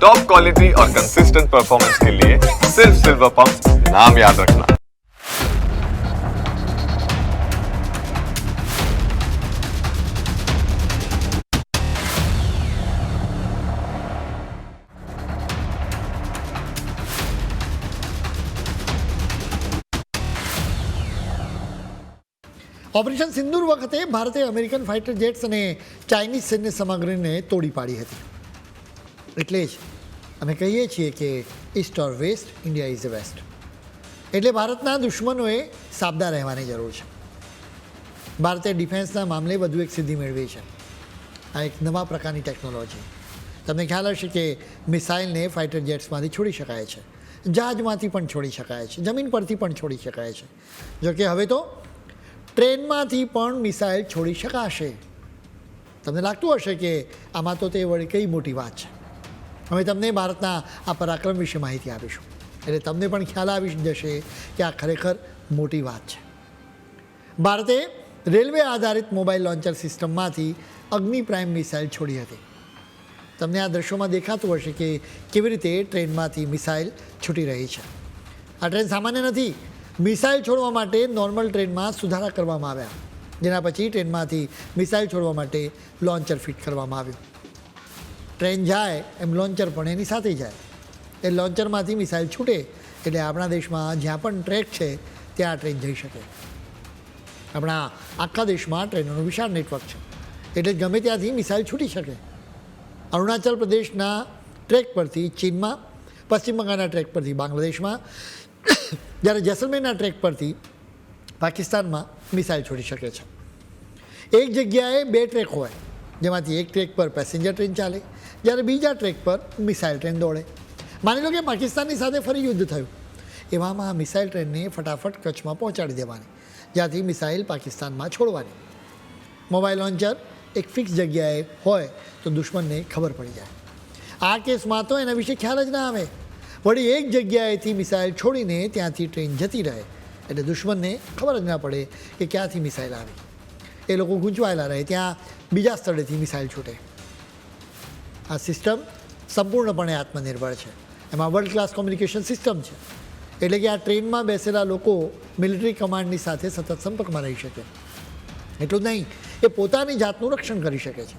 Top quality और consistent performance के लिए सिर्फ सिल्वर पंप नाम याद रखना। ઓપરેશન સિંદૂર વખતે ભારતે અમેરિકન ફાઇટર જેટ્સ અને ચાઇનીઝ સૈન્ય સામગ્રીને તોડી પાડી હતી. એટલે જ અમે કહીએ છીએ કે east or west, India is the west. એટલે ભારતના દુશ્મનોએ સાબદા રહેવાની જરૂર છે. ભારતે ડિફેન્સના મામલે વધુ એક સિદ્ધિ મેળવી છે. આ એક નવા પ્રકારની ટેકનોલોજી. તમને ખ્યાલ હશે કે મિસાઇલને ફાઇટર જેટ્સમાંથી છોડી શકાય છે, જહાજમાંથી પણ છોડી શકાય છે, જમીન પરથી પણ છોડી શકાય છે. જોકે હવે તો ટ્રેનમાંથી પણ મિસાઇલ છોડી શકાશે. તમને લાગતું હશે કે આમાં તો તે વળી કઈ મોટી વાત છે. હવે તમને ભારતના આ પરાક્રમ વિશે માહિતી આપીશું, એટલે તમને પણ ખ્યાલ આવી જશે કે આ ખરેખર મોટી વાત છે. ભારતે રેલવે આધારિત મોબાઈલ લોન્ચર સિસ્ટમમાંથી અગ્નિ પ્રાઇમ મિસાઇલ છોડી હતી. તમને આ દ્રશ્યોમાં દેખાતું હશે કે કેવી રીતે ટ્રેનમાંથી મિસાઇલ છૂટી રહી છે. આ ટ્રેન સામાન્ય નથી. મિસાઇલ છોડવા માટે નોર્મલ ટ્રેનમાં સુધારા કરવામાં આવ્યા, જેના પછી ટ્રેનમાંથી મિસાઇલ છોડવા માટે લોન્ચર ફિટ કરવામાં આવ્યું. ટ્રેન જાય એમ લોન્ચર પણ એની સાથે જાય. એ લોન્ચરમાંથી મિસાઇલ છૂટે એટલે આપણા દેશમાં જ્યાં પણ ટ્રેક છે ત્યાં ટ્રેન જઈ શકે. આપણા આખા દેશમાં ટ્રેનોનું વિશાળ નેટવર્ક છે, એટલે ગમે ત્યાંથી મિસાઇલ છૂટી શકે. અરુણાચલ પ્રદેશના ટ્રેક પરથી ચીનમાં, પશ્ચિમ બંગાળના ટ્રેક પરથી બાંગ્લાદેશમાં, જ્યારે જેસલમેરના ટ્રેક પરથી પાકિસ્તાનમાં મિસાઇલ છોડી શકે છે. એક જગ્યાએ બે ટ્રેક હોય, જેમાંથી એક ટ્રેક પર પેસેન્જર ટ્રેન ચાલે, જ્યારે બીજા ટ્રેક પર મિસાઇલ ટ્રેન દોડે. માની લો કે પાકિસ્તાનની સાથે ફરી યુદ્ધ થયું, એવામાં આ મિસાઇલ ટ્રેનને ફટાફટ કચ્છમાં પહોંચાડી દેવાની, જ્યાંથી મિસાઇલ પાકિસ્તાનમાં છોડવાની. મોબાઈલ લોન્ચર એક ફિક્સ જગ્યાએ હોય તો દુશ્મનને ખબર પડી જાય. આ કેસમાં તો એના વિશે ખ્યાલ જ ના આવે. વળી એક જગ્યાએથી મિસાઇલ છોડીને ત્યાંથી ટ્રેન જતી રહે એટલે દુશ્મનને ખબર જ ના પડે કે ક્યાંથી મિસાઇલ આવી. એ લોકો ગૂંચવાયેલા રહે, ત્યાં બીજા સ્થળેથી મિસાઇલ છૂટે. આ સિસ્ટમ સંપૂર્ણપણે આત્મનિર્ભર છે. એમાં વર્લ્ડ ક્લાસ કોમ્યુનિકેશન સિસ્ટમ છે, એટલે કે આ ટ્રેનમાં બેસેલા લોકો મિલિટરી કમાન્ડની સાથે સતત સંપર્કમાં રહી શકે. એટલું જ નહીં, એ પોતાની જાતનું રક્ષણ કરી શકે છે.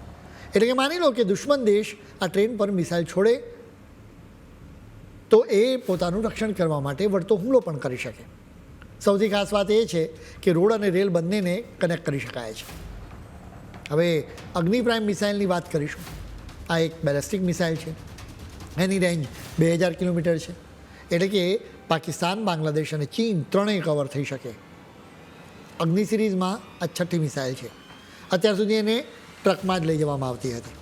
એટલે કે માની લો કે દુશ્મન દેશ આ ટ્રેન પર મિસાઇલ છોડે તો એ પોતાનું રક્ષણ કરવા માટે વળતો હુમલો પણ કરી શકે. સૌથી ખાસ વાત એ છે કે રોડ અને રેલ બંનેને કનેક્ટ કરી શકાય છે. હવે અગ્નિ પ્રાઇમ મિસાઇલની વાત કરીશું. આ એક બેલેસ્ટિક મિસાઇલ છે. એની રેન્જ 2000 કિલોમીટર છે, એટલે કે પાકિસ્તાન, બાંગ્લાદેશ અને ચીન ત્રણેય કવર થઈ શકે. અગ્નિ સિરીઝમાં આ છઠ્ઠી મિસાઇલ છે. અત્યાર સુધી એને ટ્રકમાં જ લઈ જવામાં આવતી હતી.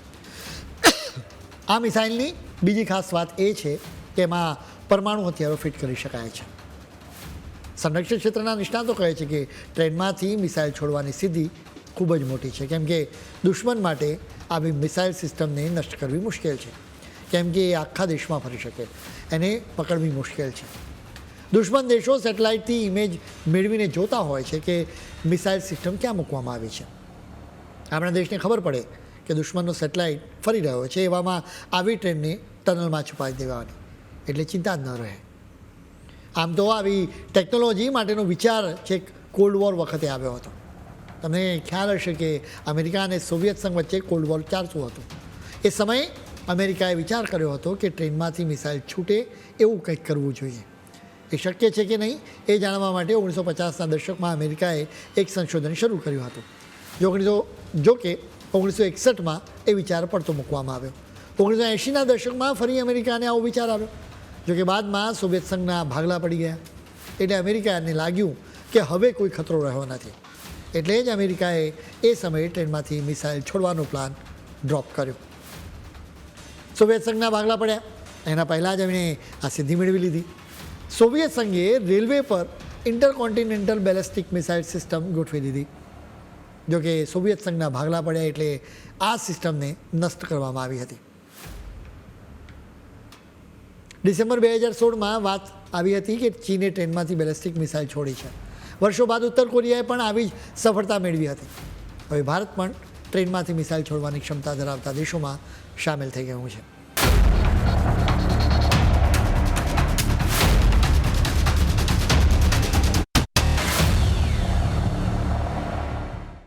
આ મિસાઇલની બીજી ખાસ વાત એ છે કે એમાં પરમાણુ હથિયારો ફિટ કરી શકાય છે. સંરક્ષણ ક્ષેત્રના નિષ્ણાતો કહે છે કે ટ્રેનમાંથી મિસાઇલ છોડવાની સિદ્ધિ ખૂબ જ મોટી છે, કેમ કે દુશ્મન માટે આવી મિસાઇલ સિસ્ટમને નષ્ટ કરવી મુશ્કેલ છે, કેમ કે એ આખા દેશમાં ફરી શકે, એને પકડવી મુશ્કેલ છે. દુશ્મન દેશો સેટેલાઇટથી ઇમેજ મેળવીને જોતા હોય છે કે મિસાઇલ સિસ્ટમ ક્યાં મૂકવામાં આવી છે. આપણા દેશને ખબર પડે કે દુશ્મનનો સેટેલાઇટ ફરી રહ્યો છે, એવામાં આવી ટ્રેનને ટનલમાં છુપાવી દેવાની, એટલે ચિંતા જ ન રહે. આમ તો આવી ટેકનોલોજી માટેનો વિચાર છેક કોલ્ડ વોર વખતે આવ્યો હતો. તમને ખ્યાલ હશે કે અમેરિકા અને સોવિયત સંઘ વચ્ચે કોલ્ડ વોર ચાલતું હતું. એ સમયે અમેરિકાએ વિચાર કર્યો હતો કે ટ્રેનમાંથી મિસાઇલ છૂટે એવું કંઈક કરવું જોઈએ. એ શક્ય છે કે નહીં એ જાણવા માટે 1950ના દશકમાં અમેરિકાએ એક સંશોધન શરૂ કર્યું હતું. જો કે 1961માં એ વિચાર પડતો મૂકવામાં આવ્યો. 1980ના દશકમાં ફરી અમેરિકાને આવો વિચાર આવ્યો. જોકે બાદમાં સોવિયત સંઘના ભાગલા પડી ગયા, એટલે અમેરિકાને લાગ્યું કે હવે કોઈ ખતરો રહ્યો નથી. એટલે જ અમેરિકાએ એ સમયે ટ્રેનમાંથી મિસાઇલ છોડવાનો પ્લાન ડ્રોપ કર્યો. સોવિયત સંઘના ભાગલા પડ્યા એના પહેલાં જ એમણે આ સિદ્ધિ મેળવી લીધી. સોવિયત સંઘે રેલવે પર ઇન્ટરકોન્ટિનેન્ટલ બેલેસ્ટિક મિસાઇલ સિસ્ટમ ગોઠવી દીધી. જોકે સોવિયત સંઘના ભાગલા પડ્યા એટલે આ સિસ્ટમને નષ્ટ કરવામાં આવી હતી. ડિસેમ્બર 2016માં વાત આવી હતી કે ચીને ટ્રેનમાંથી બેલેસ્ટિક મિસાઇલ છોડી છે. વર્ષો બાદ ઉત્તર કોરિયાએ પણ આવી જ સફળતા મેળવી હતી. હવે ભારત પણ ટ્રેનમાંથી મિસાઇલ છોડવાની ક્ષમતા ધરાવતા દેશોમાં સામેલ થઈ ગયું છે.